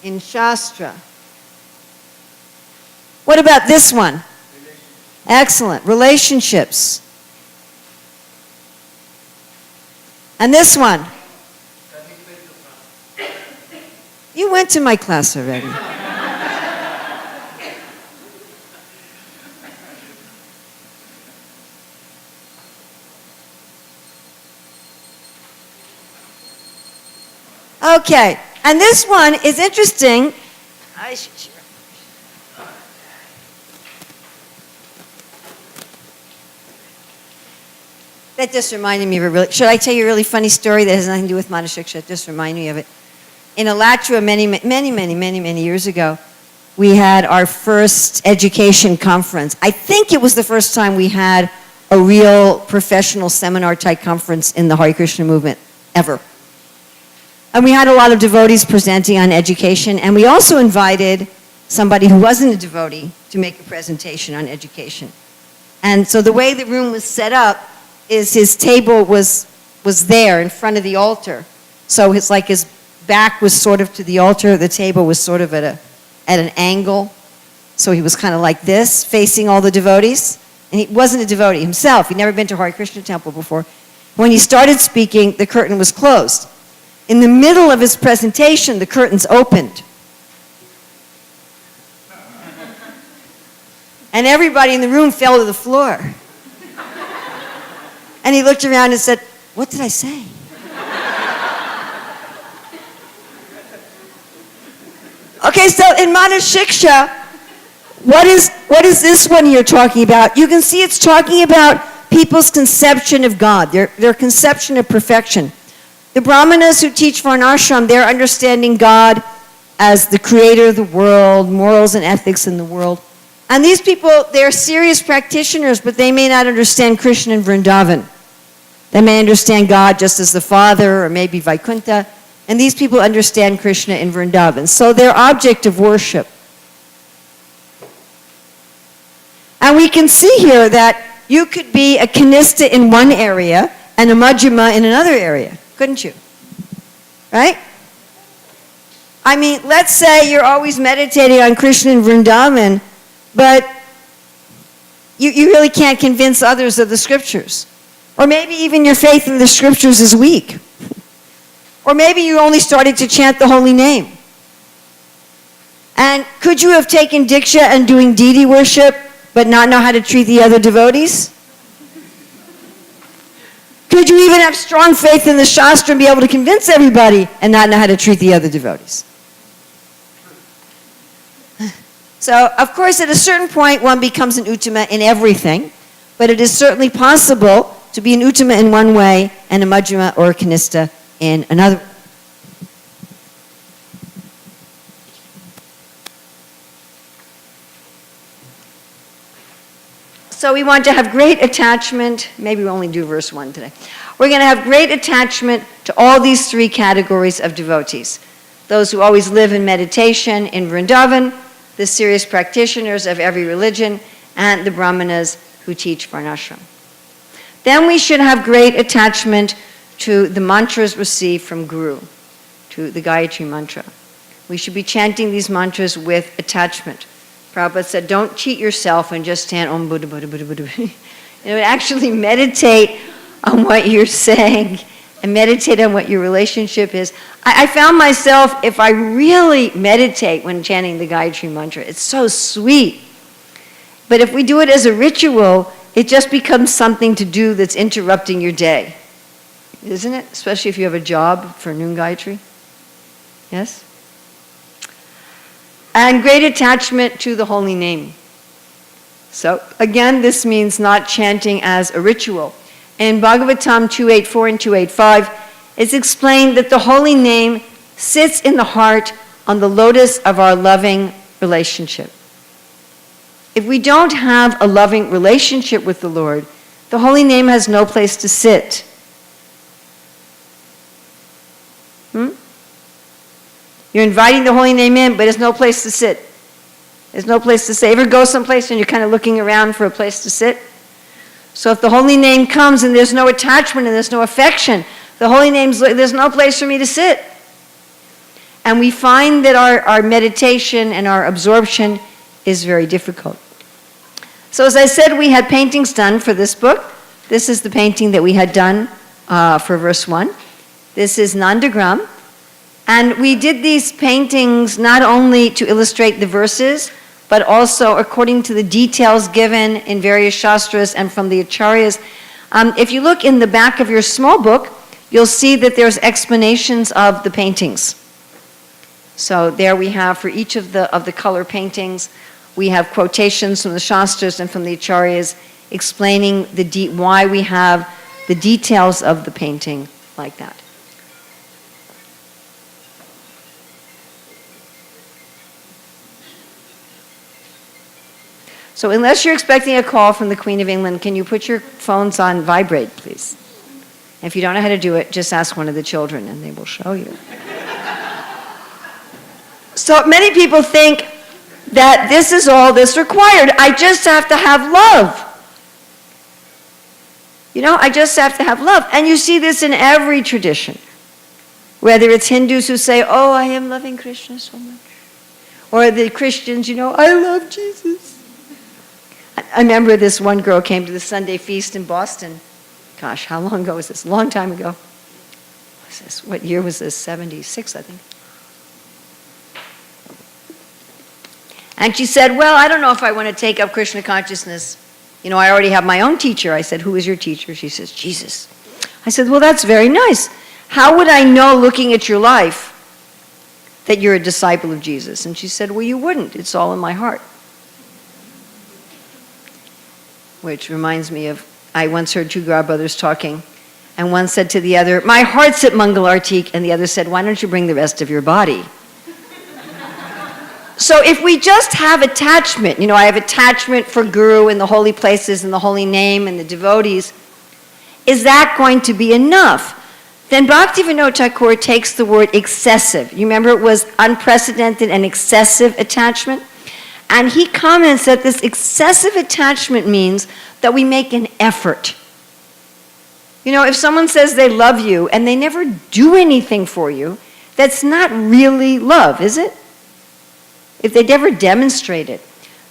in Shastra. What about this one? Excellent. Relationships. And this one? You went to my class already. Okay, and this one is interesting. That just reminded me of a really, should I tell you a really funny story that has nothing to do with Manah Siksa? It just reminded me of it. In Alachua many years ago, we had our first education conference. I think it was the first time we had a real professional seminar type conference in the Hare Krishna movement ever. And we had a lot of devotees presenting on education, and we also invited somebody who wasn't a devotee to make a presentation on education. And so the way the room was set up is his table was there in front of the altar. So it's like his back was sort of to the altar, the table was sort of at an angle. So he was kind of like this, facing all the devotees. And he wasn't a devotee himself. He'd never been to Hare Krishna temple before. When he started speaking, the curtain was closed. In the middle of his presentation, the curtains opened. And everybody in the room fell to the floor. And he looked around and said, "What did I say?" Okay, so in Manah Siksa, what is this one you're talking about? You can see it's talking about people's conception of God, their conception of perfection. The Brahmanas who teach Varnashram, they're understanding God as the creator of the world, morals and ethics in the world. And these people, they're serious practitioners, but they may not understand Krishna in Vrindavan. They may understand God just as the Father or maybe Vaikuntha. And these people understand Krishna in Vrindavan. So they're object of worship. And we can see here that you could be a Kanista in one area and a Majjhima in another area, couldn't you? Right? I mean, let's say you're always meditating on Krishna in Vrindavan, but you really can't convince others of the scriptures. Or maybe even your faith in the scriptures is weak. Or maybe you only started to chant the holy name. And could you have taken Diksha and doing deity worship, but not know how to treat the other devotees? Could you even have strong faith in the Shastra and be able to convince everybody and not know how to treat the other devotees? So, of course, at a certain point, one becomes an Uttama in everything, but it is certainly possible to be an Uttama in one way and a Majjhima or a Kanista in another. So we want to have great attachment. Maybe we'll only do verse 1 today. We're going to have great attachment to all these three categories of devotees. Those who always live in meditation in Vrindavan, the serious practitioners of every religion, and the Brahmanas who teach Varnashram. Then we should have great attachment to the mantras received from Guru, to the Gayatri mantra. We should be chanting these mantras with attachment. Prabhupada said, don't cheat yourself and just chant Om Buddha, Buddha, Buddha, Buddha. Actually meditate on what you're saying and meditate on what your relationship is. I found myself, if I really meditate when chanting the Gayatri mantra, it's so sweet. But if we do it as a ritual, it just becomes something to do that's interrupting your day. Isn't it? Especially if you have a job for noon Gayatri. Yes? And great attachment to the holy name. So again, this means not chanting as a ritual. In Bhagavatam 284 and 285, it's explained that the holy name sits in the heart on the lotus of our loving relationship. If we don't have a loving relationship with the Lord, the holy name has no place to sit. You're inviting the holy name in, but there's no place to sit. There's no place to sit. Ever go someplace and you're kind of looking around for a place to sit? So if the holy name comes and there's no attachment and there's no affection, the holy name's, there's no place for me to sit. And we find that our meditation and our absorption is very difficult. So as I said, we had paintings done for this book. This is the painting that we had done for verse 1. This is Nandagram. And we did these paintings not only to illustrate the verses, but also according to the details given in various shastras and from the acharyas. If you look in the back of your small book, you'll see that there's explanations of the paintings. So there we have for each of the color paintings, we have quotations from the shastras and from the acharyas explaining why we have the details of the painting like that. So unless you're expecting a call from the Queen of England, can you put your phones on vibrate, please? If you don't know how to do it, just ask one of the children and they will show you. So many people think that this is all that's required. I just have to have love. You know, I just have to have love. And you see this in every tradition. Whether it's Hindus who say, oh, I am loving Krishna so much. Or the Christians, I love Jesus. I remember this one girl came to the Sunday feast in Boston. Gosh, how long ago was this? A long time ago. What year was this? 76, I think. And she said, well, I don't know if I want to take up Krishna consciousness. I already have my own teacher. I said, who is your teacher? She says, Jesus. I said, well, that's very nice. How would I know, looking at your life, that you're a disciple of Jesus? And she said, well, you wouldn't. It's all in my heart. Which reminds me of, I once heard two brothers talking, and one said to the other, my heart's at Mangalartik, and the other said, why don't you bring the rest of your body? So if we just have attachment, I have attachment for Guru and the holy places and the holy name and the devotees, is that going to be enough? Then Bhaktivinoda Thakur takes the word excessive. You remember it was unprecedented and excessive attachment? And he comments that this excessive attachment means that we make an effort. If someone says they love you and they never do anything for you, that's not really love, is it? If they never demonstrate it.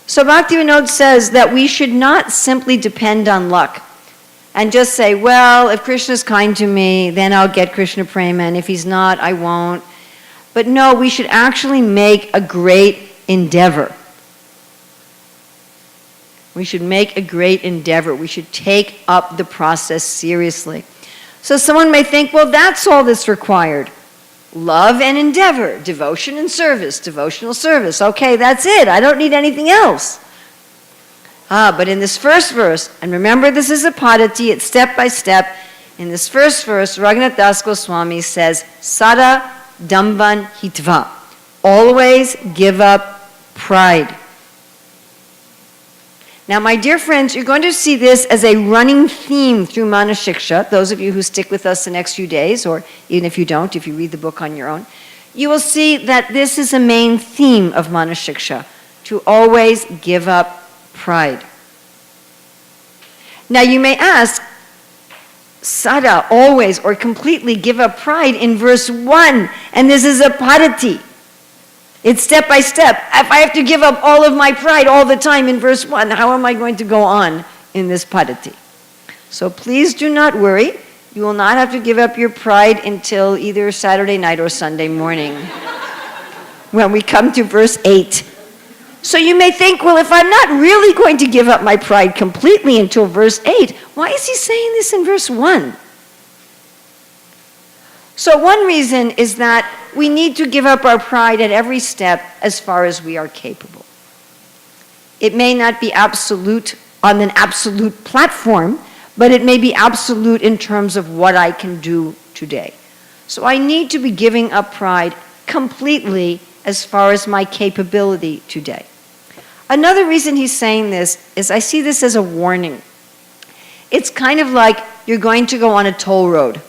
So Bhaktivinoda says that we should not simply depend on luck and just say, well, if Krishna's kind to me, then I'll get Krishna prema, and if he's not, I won't. But no, we should actually make a great endeavor. We should make a great endeavor. We should take up the process seriously. So someone may think, well, that's all that's required. Love and endeavor, devotion and service, devotional service. Okay, that's it. I don't need anything else. But in this first verse, and remember this is a padati, it's step by step. In this first verse, Raghunath Das Goswami says, Sada Damban Hitva. Always give up pride. Now, my dear friends, you're going to see this as a running theme through Manah Siksa. Those of you who stick with us the next few days, or even if you don't, if you read the book on your own, you will see that this is a main theme of Manah Siksa, to always give up pride. Now, you may ask, Sada, always, or completely give up pride in verse 1, and this is a padati. It's step by step. If I have to give up all of my pride all the time in verse 1, how am I going to go on in this padati? So please do not worry. You will not have to give up your pride until either Saturday night or Sunday morning when we come to verse 8. So you may think, well, if I'm not really going to give up my pride completely until verse 8, why is he saying this in verse 1? So one reason is that we need to give up our pride at every step as far as we are capable. It may not be absolute on an absolute platform, but it may be absolute in terms of what I can do today. So I need to be giving up pride completely as far as my capability today. Another reason he's saying this is I see this as a warning. It's kind of like you're going to go on a toll road.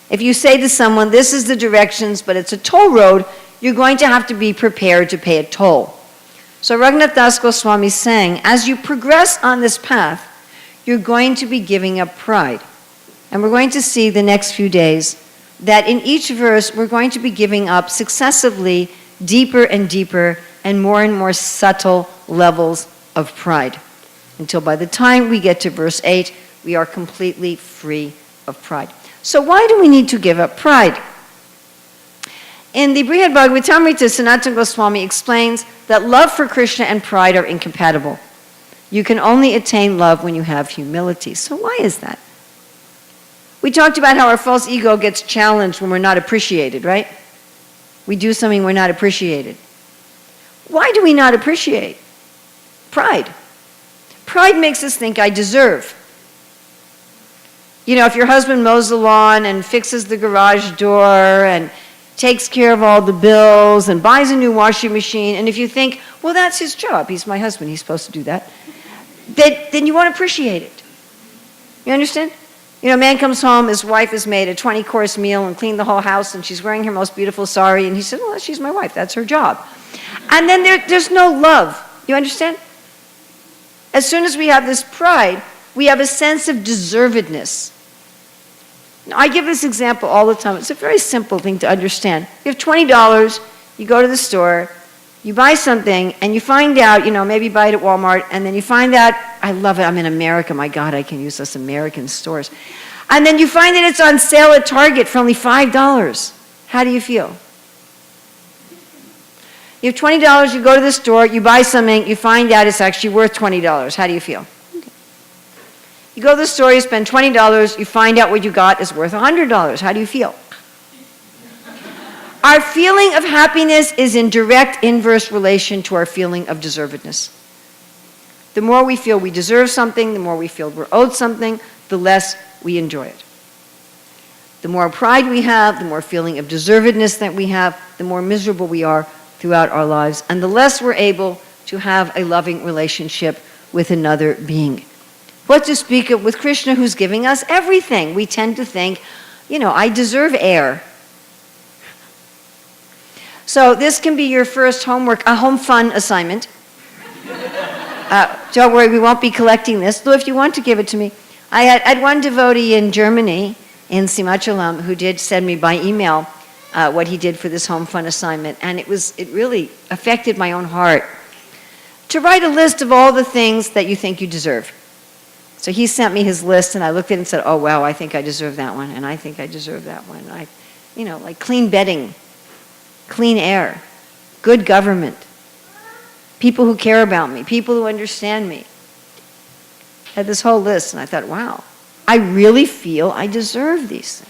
If you say to someone, this is the directions, but it's a toll road, you're going to have to be prepared to pay a toll. So Raghunath Das Goswami is saying, as you progress on this path, you're going to be giving up pride. And we're going to see the next few days that in each verse, we're going to be giving up successively deeper and deeper and more subtle levels of pride, until by the time we get to verse 8, we are completely free of pride. So why do we need to give up pride? In the Brihad Bhagavatamrita, Sanatana Goswami explains that love for Krishna and pride are incompatible. You can only attain love when you have humility. So why is that? We talked about how our false ego gets challenged when we're not appreciated, right? We do something we're not appreciated. Why do we not appreciate? Pride. Pride makes us think I deserve. You know, if your husband mows the lawn and fixes the garage door and takes care of all the bills and buys a new washing machine, and if you think, well, that's his job, he's my husband, he's supposed to do that, then you won't appreciate it. You understand? You know, a man comes home, his wife has made a 20-course meal and cleaned the whole house, and she's wearing her most beautiful sari, and he said, well, she's my wife, that's her job. And then there's no love. You understand? As soon as we have this pride, we have a sense of deservedness. Now, I give this example all the time. It's a very simple thing to understand. You have $20, you go to the store, you buy something, and you find out, you know, maybe you buy it at Walmart, and then you find out, I love it, I'm in America, my God, I can use those American stores. And then you find that it's on sale at Target for only $5. How do you feel? You have $20, you go to the store, you buy something, you find out it's actually worth $20. How do you feel? You go to the store, you spend $20, you find out what you got is worth $100. How do you feel? Our feeling of happiness is in direct inverse relation to our feeling of deservedness. The more we feel we deserve something, the more we feel we're owed something, the less we enjoy it. The more pride we have, the more feeling of deservedness that we have, the more miserable we are throughout our lives, and the less we're able to have a loving relationship with another being. What to speak of with Krishna, who's giving us everything? We tend to think, you know, I deserve air. So this can be your first homework, a home fun assignment. Don't worry, we won't be collecting this, though if you want to give it to me. I had one devotee in Germany, in Simachalam, who did send me by email what he did for this home fun assignment, and it really affected my own heart. To write a list of all the things that you think you deserve. So he sent me his list, and I looked at it and said, oh, wow, I think I deserve that one, and I think I deserve that one. Like clean bedding, clean air, good government, people who care about me, people who understand me. I had this whole list, and I thought, wow, I really feel I deserve these things.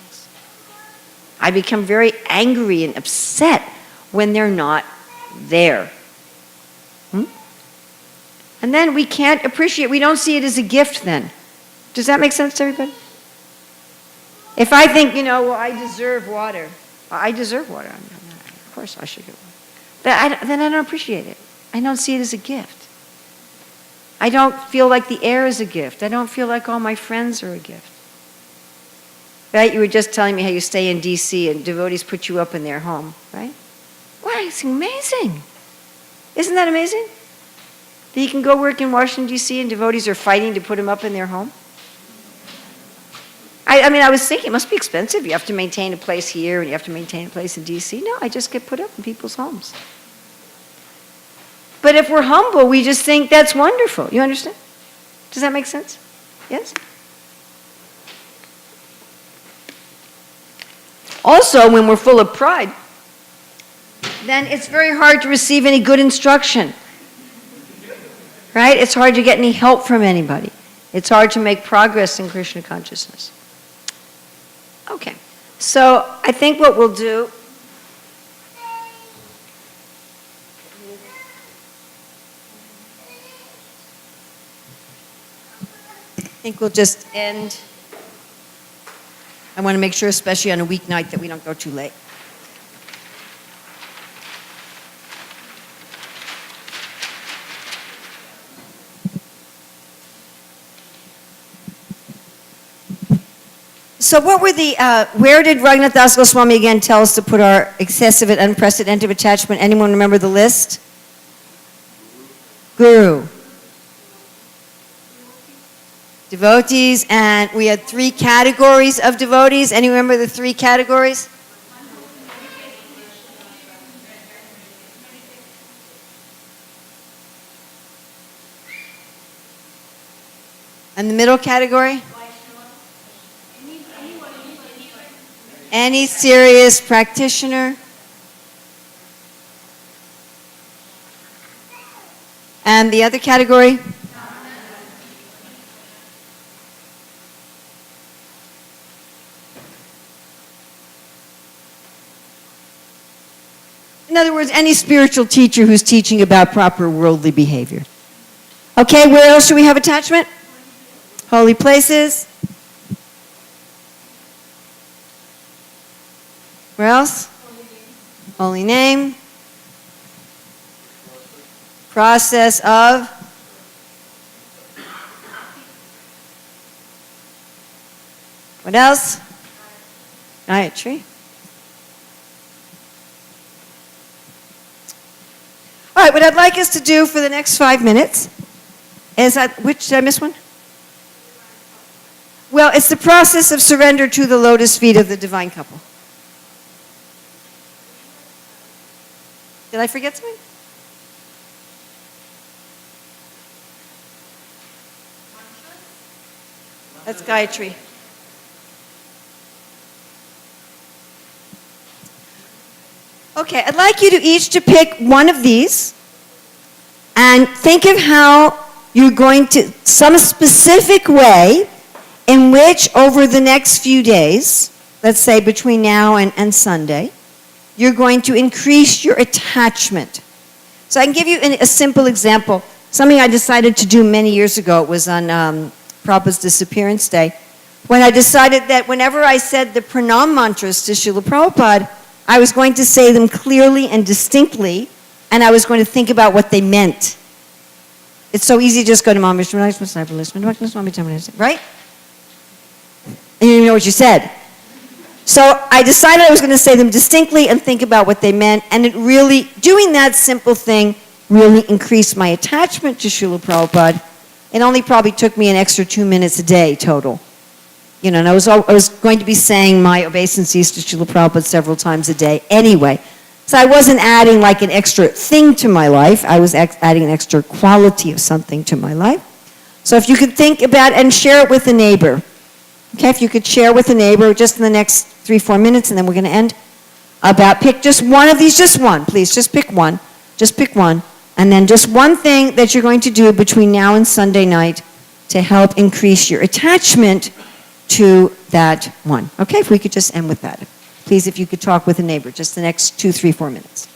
I become very angry and upset when they're not there. And then we can't appreciate, we don't see it as a gift then. Does that make sense to everybody? If I think, well, I deserve water. I deserve water. Of course I should get water. Then I don't appreciate it. I don't see it as a gift. I don't feel like the air is a gift. I don't feel like all my friends are a gift. Right? You were just telling me how you stay in D.C. and devotees put you up in their home, right? Wow, it's amazing. Isn't that amazing? That you can go work in Washington, D.C. and devotees are fighting to put him up in their home? I was thinking it must be expensive. You have to maintain a place here and you have to maintain a place in D.C. No, I just get put up in people's homes. But if we're humble, we just think that's wonderful. You understand? Does that make sense? Yes? Also, when we're full of pride, then it's very hard to receive any good instruction. right? It's hard to get any help from anybody. It's hard to make progress in Krishna consciousness. Okay, so I think what we'll do, I think we'll just end. I want to make sure, especially on a weeknight, that we don't go too late. So what were where did Raghunath Das Goswami again tell us to put our excessive and unprecedented attachment? Anyone remember the list? Guru. Devotees, and we had 3 categories of devotees. Any remember the 3 categories? And the middle category? Any serious practitioner. And the other category? In other words, any spiritual teacher who's teaching about proper worldly behavior. Okay, where else should we have attachment? Holy places. Where else? Holy name. Process of. What else? Gayatri. All right, what I'd like us to do for the next 5 minutes is did I miss one? Well, it's the process of surrender to the lotus feet of the divine couple. Did I forget something? That's Gayatri. Okay, I'd like you to each to pick one of these and think of how you're going to, some specific way in which over the next few days, let's say between now and Sunday, you're going to increase your attachment. So I can give you a simple example, something I decided to do many years ago. It was on Prabhupada's disappearance day, when I decided that whenever I said the pranam mantras to Srila Prabhupada, I was going to say them clearly and distinctly, and I was going to think about what they meant. It's so easy to just go to Mom, right? And you didn't know what you said. So I decided I was going to say them distinctly and think about what they meant, and it really, doing that simple thing really increased my attachment to Srila Prabhupada. It only probably took me an extra 2 minutes a day total. You know, and I was going to be saying my obeisances to Srila Prabhupada several times a day anyway. So I wasn't adding like an extra thing to my life. I was adding an extra quality of something to my life. So if you could think about and share it with a neighbor. Okay, if you could share with a neighbor just in the next 3-4 minutes, and then we're going to end, pick just one of these, just one, please, just pick one, and then just one thing that you're going to do between now and Sunday night to help increase your attachment to that one. Okay, if we could just end with that. Please, if you could talk with a neighbor, just the next 2, 3, 4 minutes.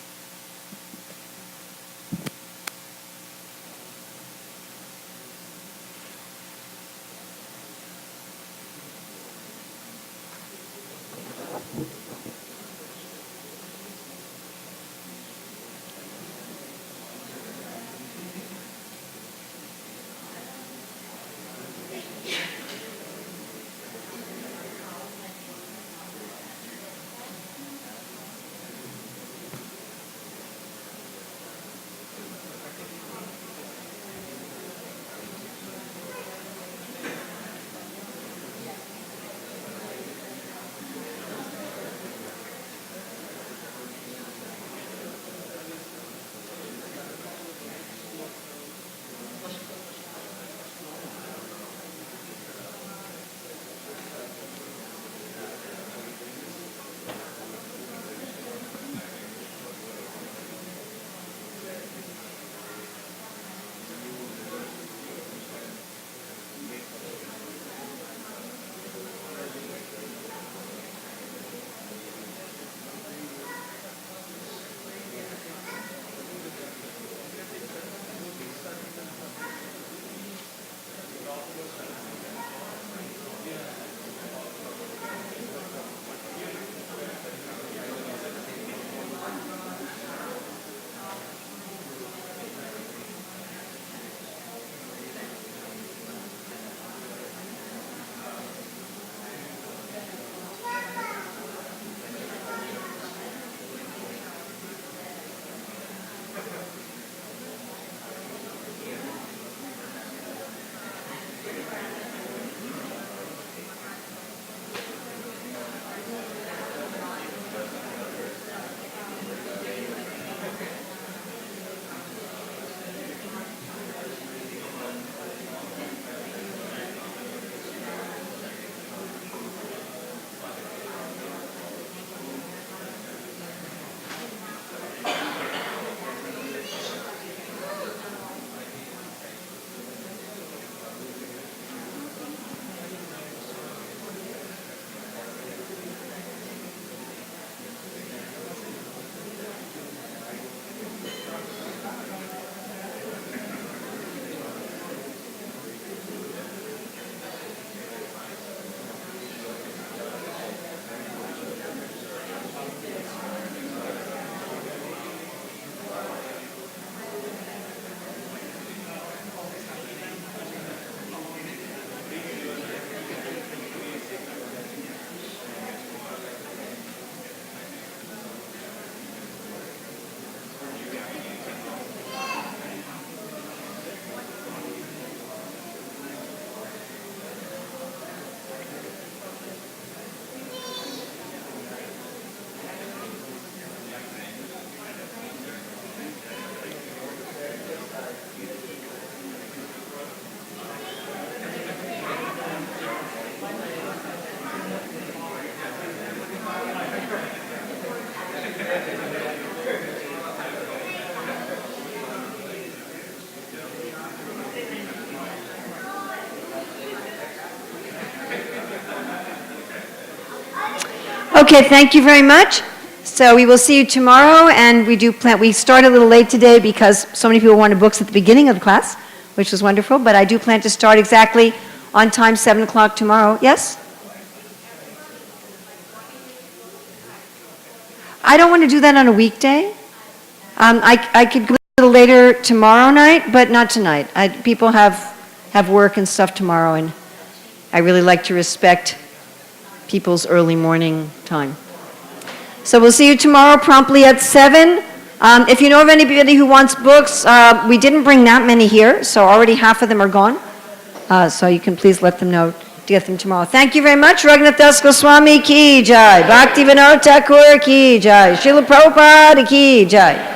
Okay, thank you very much. So we will see you tomorrow, and we started a little late today because so many people wanted books at the beginning of the class, which was wonderful, but I do plan to start exactly on time, 7 o'clock tomorrow. Yes? I don't want to do that on a weekday. I could go a little later tomorrow night, but not tonight. People have work and stuff tomorrow, and I really like to respect people's early morning time. So we'll see you tomorrow promptly at 7. If you know of anybody who wants books, we didn't bring that many here, so already half of them are gone. So you can please let them know to get them tomorrow. Thank you very much. Raghunath Das Goswami ki jai. Bhaktivinoda Thakur ki jai. Srila Prabhupada ki jai.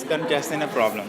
congestion a problem.